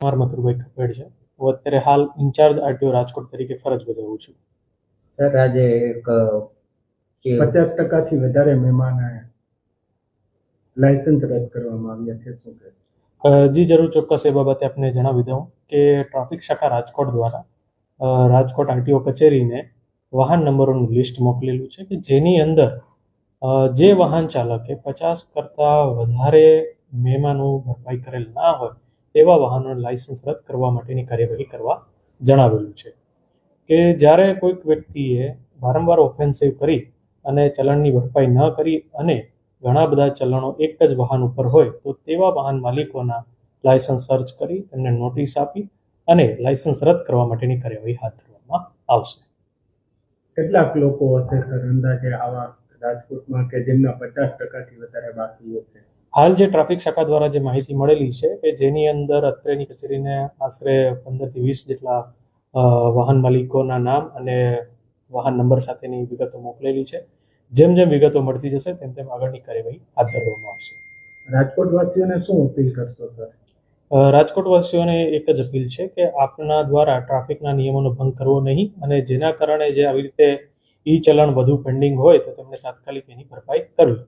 મારું મથુરભાઈ ખપેડ છે. હું અત્યારે હાલ ઇન્ચાર્જ આરટીઓ રાજકોટ તરીકે ફરજ બજાવું છું. સર, આજે એક 50% વધારે મહેમાન લાયસન્સ રદ કરવામાં આવ્યા છે, શું કહે? જી જરૂર, ચોક્કસ એ બાબતે આપને જણાવી દઉં કે ટ્રાફિક શાખા રાજકોટ દ્વારા રાજકોટ આરટીઓ કચેરીને વાહન નંબરોનું લિસ્ટ મોકલેલું છે કે જેની અંદર જે વાહન ચાલકે 50 કરતાં વધારે મહેમાનો ભરપાઈ કરેલ ના હોય તેવા વાહનોનું લાયસન્સ રદ કરવા માટેની કાર્યવાહી કરવા જણાવેલું છે. કે જ્યારે કોઈક વ્યક્તિએ વારંવાર ઓફેન્સિવ કરી અને ચલણની ભરપાઈ ન કરી અને ઘણા બધા ચલણો એક જ વાહન ઉપર હોય તો તેવા વાહન માલિકોના લાયસન્સ સર્ચ કરી તેમને નોટિસ આપી અને લાયસન્સ રદ કરવા માટેની કાર્યવાહી હાથ ધરવામાં આવશે. કેટલાક લોકો હશે સર અંદાજે આવા રાજકોટમાં કે જેમના 50%થી વધારે બાકી હશે? હાલ જે ટ્રાફિક શાખા દ્વારા જે માહિતી મળેલી છે કે જેની અંદર અત્રેની કચેરીને આશરે 15 થી 20 જેટલા વાહન માલિકોના નામ અને વાહન નંબર સાથેની વિગતો મોકલેલી છે. જેમ જેમ વિગતો મળતી જશે તેમ તેમ આગળની કાર્યવાહી હાથ ધરવામાં આવશે. રાજકોટવાસીઓને શું અપીલ કરશો સર? રાજકોટવાસીઓને એક જ અપીલ છે કે આપના દ્વારા ટ્રાફિકના નિયમોનો ભંગ કરવો નહીં અને જેના કારણે જે આવી રીતે ઈ ચલણ વધુ પેન્ડિંગ હોય તો તેમને તાત્કાલિક એની ભરપાઈ કરવી.